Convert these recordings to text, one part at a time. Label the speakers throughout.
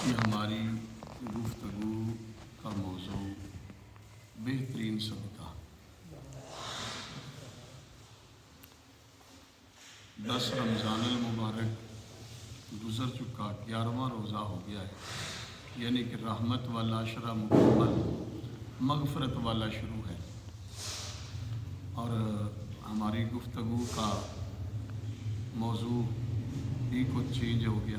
Speaker 1: کہ ہماری گفتگو کا موضوع بہترین صدقہ 10 رمضان المبارک گزر چکا، 11واں روزہ ہو گیا ہے، یعنی کہ رحمت والا عشرہ مکمل، مغفرت والا شروع ہے۔ اور ہماری گفتگو کا موضوع بھی کچھ چینج ہو گیا۔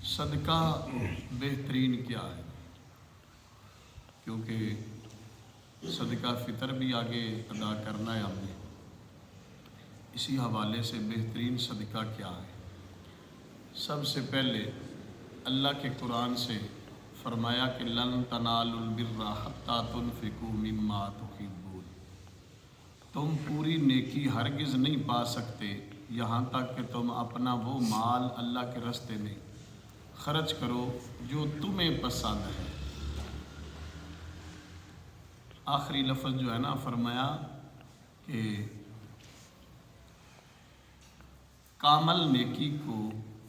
Speaker 1: صدقہ بہترین کیا ہے، کیونکہ صدقہ فطر بھی آگے ادا کرنا ہے ہم نے، اسی حوالے سے بہترین صدقہ کیا ہے۔ سب سے پہلے اللہ کے قرآن سے فرمایا کہ لن تنالوا البر حتی تنفقوا مما تحبون، تم پوری نیکی ہرگز نہیں پا سکتے یہاں تک کہ تم اپنا وہ مال اللہ کے راستے میں خرچ کرو جو تمہیں پسند ہے۔ آخری لفظ جو ہے نا، فرمایا کہ کامل نیکی کو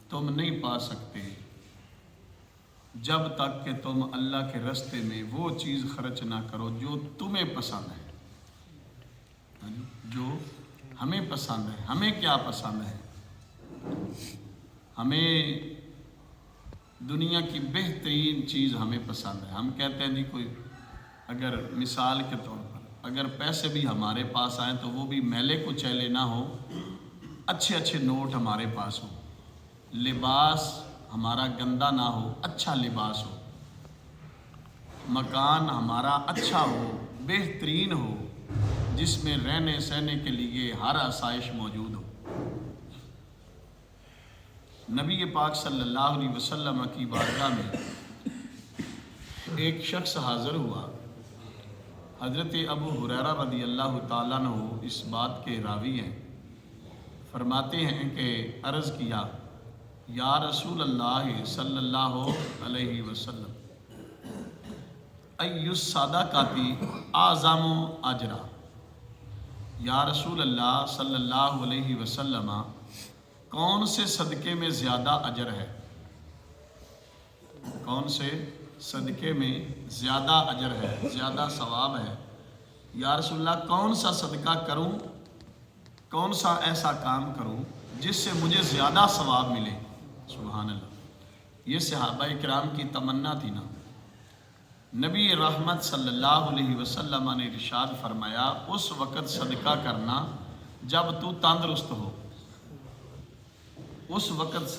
Speaker 1: تم نہیں پا سکتے جب تک کہ تم اللہ کے راستے میں وہ چیز خرچ نہ کرو جو تمہیں پسند ہے، جو ہمیں پسند ہے۔ ہمیں کیا پسند ہے؟ ہمیں دنیا کی بہترین چیز ہمیں پسند ہے۔ ہم کہتے ہیں جی کوئی اگر مثال کے طور پر اگر پیسے بھی ہمارے پاس آئیں تو وہ بھی میلے کچیلے نہ ہو، اچھے اچھے نوٹ ہمارے پاس ہو، لباس ہمارا گندا نہ ہو، اچھا لباس ہو، مکان ہمارا اچھا ہو، بہترین ہو، جس میں رہنے سہنے کے لیے ہر آسائش موجود ہو۔ نبی پاک صلی اللہ علیہ وسلم کی بارگاہ میں ایک شخص حاضر ہوا۔ حضرت ابو ہریرہ رضی اللہ تعالیٰ عنہ اس بات کے راوی ہیں، فرماتے ہیں کہ عرض کیا یا رسول اللہ صلی اللہ علیہ وسلم ای الصدقۃ اعظم اجرا، یا رسول اللہ صلی اللہ علیہ وسلم کون سے صدقے میں زیادہ اجر ہے؟ کون سے صدقے میں زیادہ اجر ہے، زیادہ ثواب ہے؟ یا رسول اللہ کون سا صدقہ کروں، کون سا ایسا کام کروں جس سے مجھے زیادہ ثواب ملے؟ سبحان اللہ، یہ صحابہ کرام کی تمنا تھی نا۔ نبی رحمت صلی اللہ علیہ وسلم نے ارشاد فرمایا اس وقت صدقہ کرنا جب تو تندرست ہو، اس وقت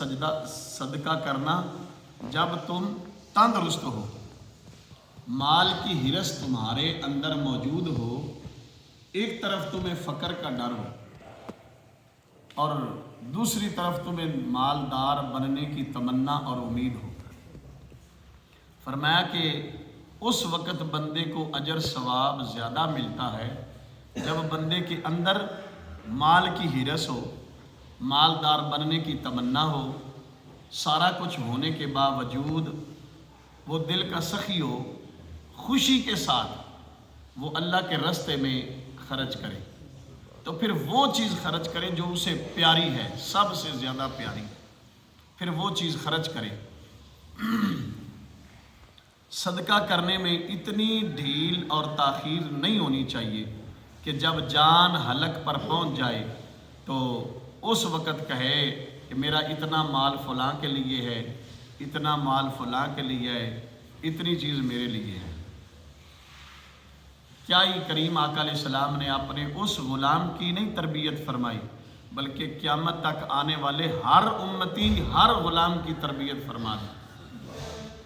Speaker 1: صدقہ کرنا جب تم تندرست ہو، مال کی ہرس تمہارے اندر موجود ہو، ایک طرف تمہیں فقر کا ڈر ہو اور دوسری طرف تمہیں مالدار بننے کی تمنا اور امید ہو۔ فرمایا کہ اس وقت بندے کو اجر ثواب زیادہ ملتا ہے جب بندے کے اندر مال کی ہرس ہو، مالدار بننے کی تمنا ہو، سارا کچھ ہونے کے باوجود وہ دل کا سخی ہو، خوشی کے ساتھ وہ اللہ کے راستے میں خرچ کرے، تو پھر وہ چیز خرچ کرے جو اسے پیاری ہے، سب سے زیادہ پیاری، پھر وہ چیز خرچ کرے۔ صدقہ کرنے میں اتنی ڈھیل اور تاخیر نہیں ہونی چاہیے کہ جب جان حلق پر پہنچ جائے تو اس وقت کہے کہ میرا اتنا مال فلاں کے لیے ہے، اتنا مال فلاں کے لیے ہے، اتنی چیز میرے لیے ہے۔ کیا یہ کریم آقا علیہ السلام نے اپنے اس غلام کی نہیں تربیت فرمائی، بلکہ قیامت تک آنے والے ہر امتی، ہر غلام کی تربیت فرما دی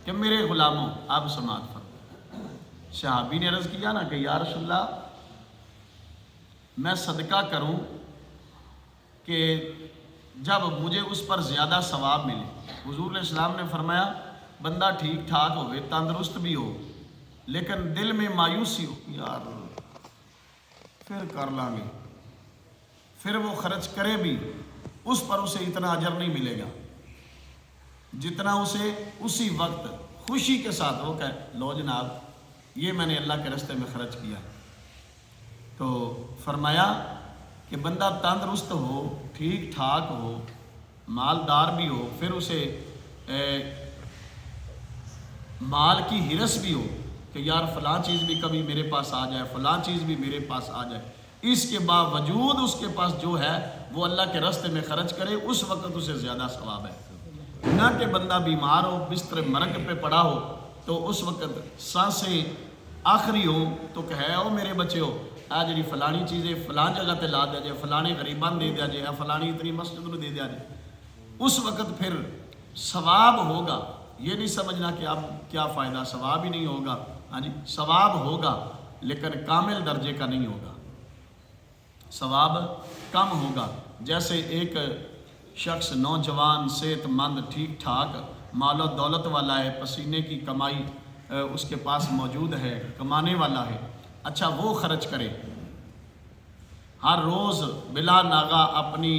Speaker 1: کہ میرے غلاموں آپ سماعت فرمائیں۔ صحابی نے عرض کیا نا کہ یا رسول اللہ میں صدقہ کروں کہ جب مجھے اس پر زیادہ ثواب ملے۔ حضور علیہ السلام نے فرمایا بندہ ٹھیک ٹھاک ہوئے، تندرست بھی ہو، لیکن دل میں مایوسی ہو، یار پھر کر لیں گے، پھر وہ خرچ کرے بھی، اس پر اسے اتنا اجر نہیں ملے گا جتنا اسے اسی وقت خوشی کے ساتھ وہ کہے لو جناب یہ میں نے اللہ کے راستے میں خرچ کیا۔ تو فرمایا کہ بندہ تندرست ہو، ٹھیک ٹھاک ہو، مالدار بھی ہو، پھر اسے مال کی ہرس بھی ہو کہ یار فلاں چیز بھی کبھی میرے پاس آ جائے، فلاں چیز بھی میرے پاس آ جائے، اس کے باوجود اس کے پاس جو ہے وہ اللہ کے راستے میں خرچ کرے، اس وقت اسے زیادہ ثواب ہے۔ نہ کہ بندہ بیمار ہو، بستر مرگ پہ پڑا ہو، تو اس وقت سانسیں آخری ہو تو کہے او میرے بچے ہو آ جی فلانی چیزیں فلاں جگہ تے لا دیا جائے، فلانے غریبان دے دیا جائے، فلانی اتنی مسجد میں دے دیا جائے، اس وقت پھر ثواب ہوگا۔ یہ نہیں سمجھنا کہ اب کیا فائدہ، ثواب ہی نہیں ہوگا، ہاں جی ثواب ہوگا لیکن کامل درجے کا نہیں ہوگا، ثواب کم ہوگا۔ جیسے ایک شخص نوجوان صحت مند ٹھیک ٹھاک مال و دولت والا ہے، پسینے کی کمائی اس کے پاس موجود ہے، کمانے والا ہے، اچھا وہ خرچ کرے، ہر روز بلا ناغہ اپنی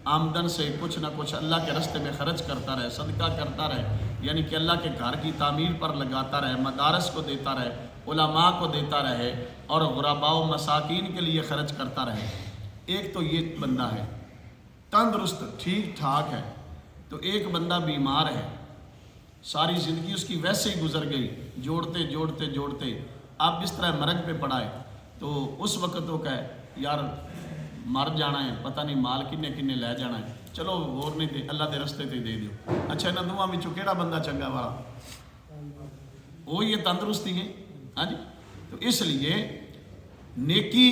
Speaker 1: آمدن سے کچھ نہ کچھ اللہ کے راستے میں خرچ کرتا رہے، صدقہ کرتا رہے، یعنی کہ اللہ کے گھر کی تعمیر پر لگاتا رہے، مدارس کو دیتا رہے، علماء کو دیتا رہے اور غرباء و مساکین کے لیے خرچ کرتا رہے۔ ایک تو یہ بندہ ہے تندرست ٹھیک ٹھاک ہے، تو ایک بندہ بیمار ہے، ساری زندگی اس کی ویسے ہی گزر گئی، جوڑتے جوڑتے جوڑتے اب اس طرح مرگ پہ پڑا ہے، تو اس وقت وہ کہے یار مر جانا ہے، پتہ نہیں مال کنے کنے لے جانا ہے، چلو اور نہیں دے اللہ دے رستے تے دے دیو۔ اچھا انہاں دوواں وچوں کیڑا بندہ چنگا والا؟ وہ یہ تندرستی ہے، ہاں جی۔ تو اس لیے نیکی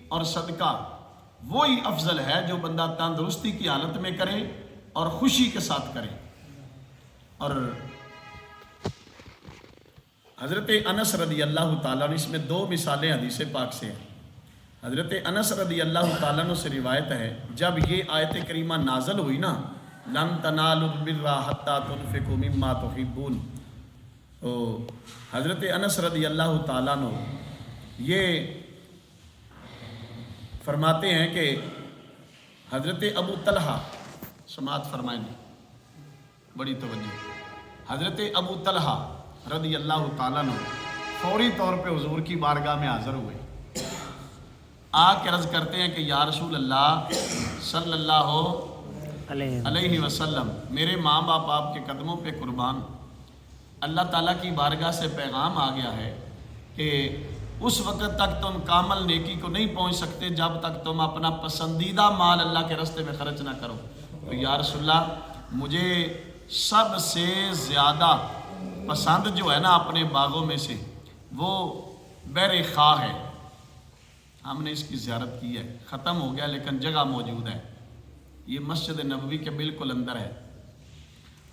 Speaker 1: اور صدقہ وہی افضل ہے جو بندہ تندرستی کی حالت میں کرے اور خوشی کے ساتھ کرے۔ اور حضرت انس رضی اللہ تعالیٰ عنہ، اس میں دو مثالیں حدیث پاک سے ہیں۔ حضرت انس رضی اللہ تعالیٰ عنہ سے روایت ہے جب یہ آیت کریمہ نازل ہوئی نا لن تنالوا البر حتی تنفقوا مما تحبون، تو حضرت انس رضی اللہ تعالیٰ عنہ یہ فرماتے ہیں کہ حضرت ابو طلحہ، سماعت فرمائیں گے بڑی توجہ، حضرت ابو طلحہ رضی اللہ تعالیٰ عنہ فوری طور پہ حضور کی بارگاہ میں حاضر ہوئے، آ کے عرض کرتے ہیں کہ یا رسول اللہ صلی اللہ علیہ وسلم، میرے ماں باپ آپ کے قدموں پہ قربان، اللہ تعالیٰ کی بارگاہ سے پیغام آ گیا ہے کہ اس وقت تک تم کامل نیکی کو نہیں پہنچ سکتے جب تک تم اپنا پسندیدہ مال اللہ کے راستے میں خرچ نہ کرو۔ تو یا رسول اللہ مجھے سب سے زیادہ پسند جو ہے نا اپنے باغوں میں سے وہ بیر خواہ ہے، ہم نے اس کی زیارت کی ہے، ختم ہو گیا لیکن جگہ موجود ہے، یہ مسجد نبوی کے بالکل اندر ہے،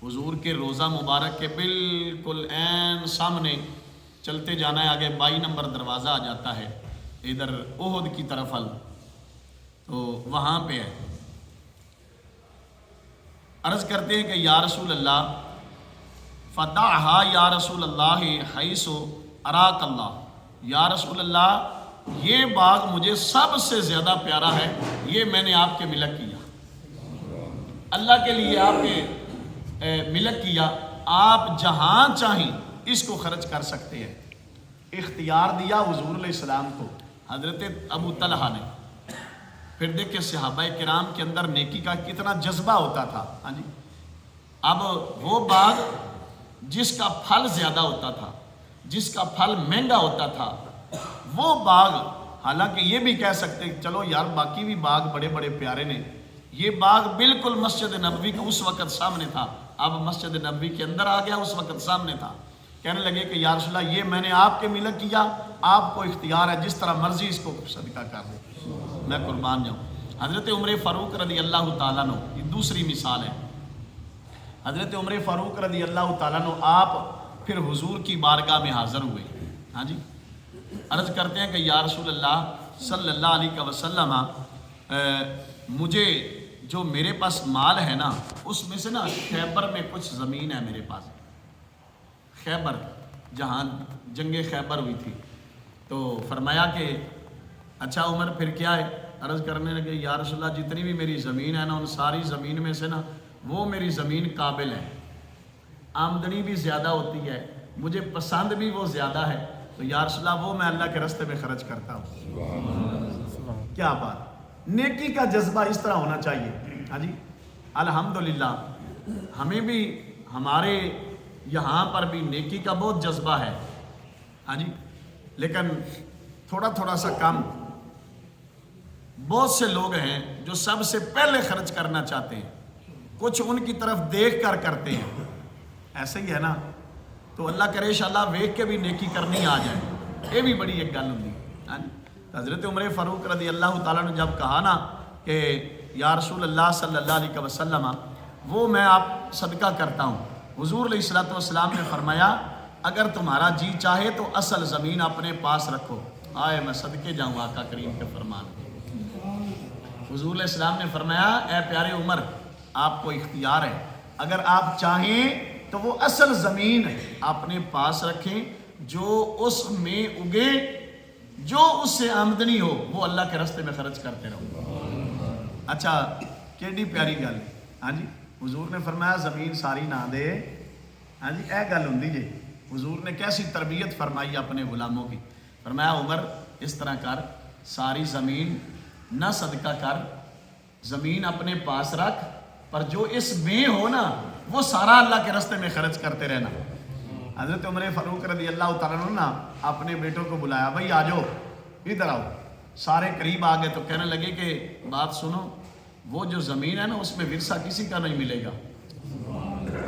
Speaker 1: حضور کے روضہ مبارک کے بالکل عین سامنے چلتے جانا ہے، آگے 22 نمبر دروازہ آ جاتا ہے ادھر احد کی طرف تو وہاں پہ ہے۔ عرض کرتے ہیں کہ یا رسول اللہ فتحہا یا رسول اللہ حیث اراک اللہ، یا رسول اللہ یہ باغ مجھے سب سے زیادہ پیارا ہے، یہ میں نے آپ کے ملک کیا، اللہ کے لیے آپ کے ملک کیا، آپ جہاں چاہیں اس کو خرچ کر سکتے ہیں۔ اختیار دیا حضور علیہ السلام کو حضرت ابو طلحہ نے۔ پھر دیکھیں صحابہ کرام کے اندر نیکی کا کتنا جذبہ ہوتا تھا، ہاں جی۔ اب وہ باغ جس کا پھل زیادہ ہوتا تھا، جس کا پھل مہنگا ہوتا تھا، وہ باغ، حالانکہ یہ بھی کہہ سکتے چلو یار باقی بھی باغ بڑے بڑے پیارے نے، یہ باغ بالکل مسجد نبوی کے اس وقت سامنے تھا، اب مسجد نبوی کے اندر آ گیا، اس وقت سامنے تھا۔ کہنے لگے کہ یا رسول اللہ یہ میں نے آپ کے ملک کیا، آپ کو اختیار ہے جس طرح مرضی اس کو صدقہ کر دیں، میں قربان جاؤں۔ حضرت عمر فاروق رضی اللہ تعالیٰ عنہ، یہ دوسری مثال ہے، حضرت عمر فاروق رضی اللہ تعالیٰ عنہ آپ پھر حضور کی بارگاہ میں حاضر ہوئے، ہاں جی۔ عرض کرتے ہیں کہ یا رسول اللہ صلی اللہ علیہ وسلم مجھے جو میرے پاس مال ہے نا اس میں سے نا خیبر میں کچھ زمین ہے میرے پاس، خیبر جہاں جنگ خیبر ہوئی تھی، تو فرمایا کہ اچھا عمر پھر کیا ہے؟ عرض کرنے لگے یا رسول اللہ جتنی بھی میری زمین ہے نا ان ساری زمین میں سے نا وہ میری زمین قابل ہے، آمدنی بھی زیادہ ہوتی ہے، مجھے پسند بھی وہ زیادہ ہے، تو یا رسول اللہ وہ میں اللہ کے راستے میں خرچ کرتا ہوں۔ کیا بات، نیکی کا جذبہ اس طرح ہونا چاہیے، ہاں جی۔ الحمدللہ ہمیں بھی ہمارے یہاں پر بھی نیکی کا بہت جذبہ ہے، ہاں جی، لیکن تھوڑا تھوڑا سا کم۔ بہت سے لوگ ہیں جو سب سے پہلے خرچ کرنا چاہتے ہیں، کچھ ان کی طرف دیکھ کر کرتے ہیں، ایسے ہی ہے نا؟ تو اللہ کرے انشاءاللہ ویکھ کے بھی نیکی کرنی آ جائے، یہ بھی بڑی ایک گل ہوتی ہے۔ حضرت عمر فاروق رضی اللہ تعالیٰ نے جب کہا نا کہ یا رسول اللہ صلی اللہ علیہ وسلم وہ میں آپ صدقہ کرتا ہوں، حضور علیہ الصلوۃ والسلام نے فرمایا اگر تمہارا جی چاہے تو اصل زمین اپنے پاس رکھو، آئے میں صدقے جاؤں آقا کریم کے فرمان۔ حضور علیہ السلام نے فرمایا اے پیارے عمر آپ کو اختیار ہے، اگر آپ چاہیں تو وہ اصل زمین اپنے پاس رکھیں، جو اس میں اگے، جو اس سے آمدنی ہو وہ اللہ کے راستے میں خرچ کرتے رہو۔ اچھا کیڑی پیاری گل، ہاں جی، حضور نے فرمایا زمین ساری نہ دے، ہاں جی، اے گل ہوندی جی۔ حضور نے کیسی تربیت فرمائی اپنے غلاموں کی، فرمایا عمر اس طرح کر، ساری زمین نہ صدقہ کر، زمین اپنے پاس رکھ، پر جو اس میں ہو نا وہ سارا اللہ کے راستے میں خرچ کرتے رہنا۔ حضرت عمر فاروق رضی اللہ تعالیٰ عنہ نا اپنے بیٹوں کو بلایا، بھائی آ جاؤ ادھر آؤ، سارے قریب آ گئے تو کہنے لگے کہ بات سنو، وہ جو زمین ہے نا اس میں ورثہ کسی کا نہیں ملے گا،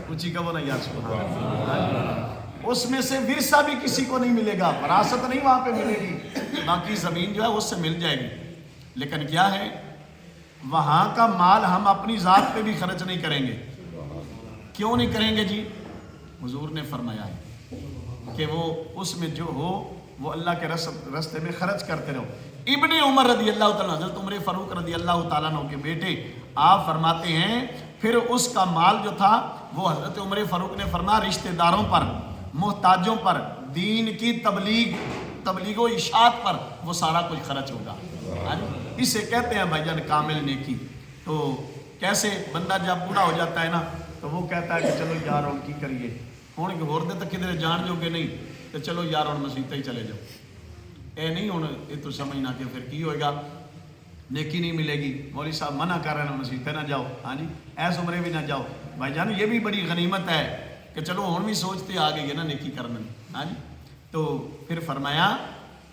Speaker 1: کچھ ہی کہو نا یار سبحان اللہ، اس میں سے ورثہ بھی کسی کو نہیں ملے گا، وراثت نہیں وہاں پہ ملے گی، باقی زمین جو ہے اس سے مل جائے گی، لیکن کیا ہے وہاں کا مال ہم اپنی ذات پہ بھی خرچ نہیں کریں گے۔ کیوں نہیں کریں گے جی؟ حضور نے فرمایا ہے کہ وہ اس میں جو ہو وہ اللہ کے راستے میں خرچ کرتے رہو۔ ابن عمر رضی اللہ تعالیٰ، حضرت عمر فاروق رضی اللہ تعالیٰ عنہ کے بیٹے، آپ فرماتے ہیں پھر اس کا مال جو تھا وہ حضرت عمر فاروق نے فرمایا رشتہ داروں پر، محتاجوں پر، دین کی تبلیغ و اشاعت پر وہ سارا کچھ خرچ ہوگا۔ اسے کہتے ہیں بھائی جان کامل نیکی۔ تو کیسے بندہ جب بوڑھا ہو جاتا ہے نا تو وہ کہتا ہے کہ چلو یار ہوں کی کریے، ہوں ہور دے تو کدھر جان جو گے نہیں تو چلو یار ہوں مسیح ہی چلے جاؤ، اے نہیں ہوں یہ تو سمجھنا کہ پھر کی ہوئے گا، نیکی نہیں ملے گی، مولوی صاحب منع کر رہے ہیں مسیح نہ جاؤ، ہاں جی ایس عمرے بھی نہ جاؤ۔ بھائی جان یہ بھی بڑی غنیمت ہے کہ چلو ہوں بھی سوچتے آ گئی ہے نا نیکی کرنے، ہاں جی۔ تو پھر فرمایا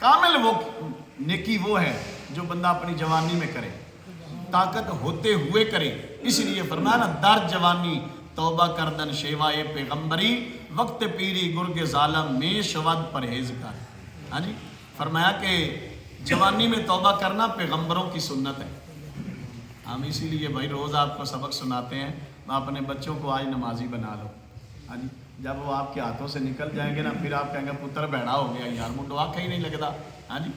Speaker 1: کامل وہ نیکی وہ ہے جو بندہ اپنی جوانی میں کرے، طاقت ہوتے ہوئے کرے، اس لیے فرمایا نا در جوانی توبہ کردن شیوائے پیغمبری، وقت پیری گرگ ظالم میں شود پرہیزگار، ہاں جی۔ فرمایا کہ جوانی میں توبہ کرنا پیغمبروں کی سنت ہے۔ ہم اسی لیے بھائی روز آپ کو سبق سناتے ہیں، اپنے بچوں کو آج نمازی بنا لو، ہاں جی، جب وہ آپ کے ہاتھوں سے نکل جائیں گے نا پھر آپ کہیں گے پتر بہڑا ہو گیا یار مجھے آنکھ ہی نہیں لگتا، ہاں جی۔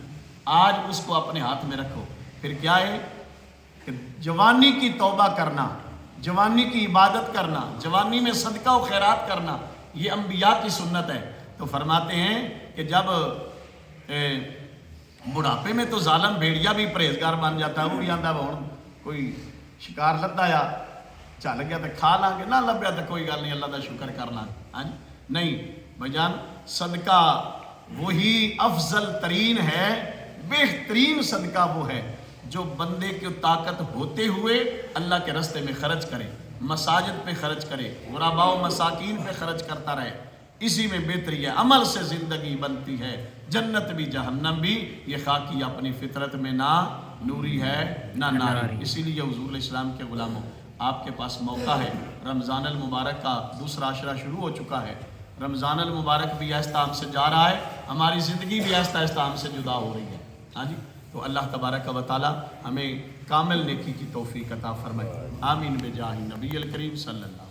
Speaker 1: آج اس کو اپنے ہاتھ میں رکھو، پھر کیا ہے کہ جوانی کی توبہ کرنا، جوانی کی عبادت کرنا، جوانی میں صدقہ و خیرات کرنا، یہ انبیاء کی سنت ہے۔ تو فرماتے ہیں کہ جب بڑھاپے میں تو ظالم بھیڑیا بھی پرہیزگار بن جاتا ہے، وہ بھی آتا ہے کوئی شکار لدا یا چل گیا تو کھا لیں گے، نہ لبیا تو کوئی گل نہیں اللہ کا شکر کر لیں گے، ہاں جی۔ نہیں بھائی جان صدقہ وہی افضل ترین ہے، بہترین صدقہ وہ ہے جو بندے کی طاقت ہوتے ہوئے اللہ کے راستے میں خرچ کرے، مساجد پہ خرچ کرے، غرباء و مساکین پہ خرچ کرتا رہے، اسی میں بہتری ہے۔ عمل سے زندگی بنتی ہے، جنت بھی جہنم بھی، یہ خاکی اپنی فطرت میں نہ نوری ہے نہ ناری۔ اسی لیے حضور علیہ السلام کے غلاموں آپ کے پاس موقع ہے، رمضان المبارک کا دوسرا عشرہ شروع ہو چکا ہے، رمضان المبارک بھی آہستہ ہم سے جا رہا ہے، ہماری زندگی بھی آہستہ آہستہ ہم سے جدا ہو رہی ہے، ہاں جی۔ تو اللہ تبارک و تعالی ہمیں کامل نیکی کی توفیق عطا فرمائے، آمین بجاہ نبی الکریم صلی اللہ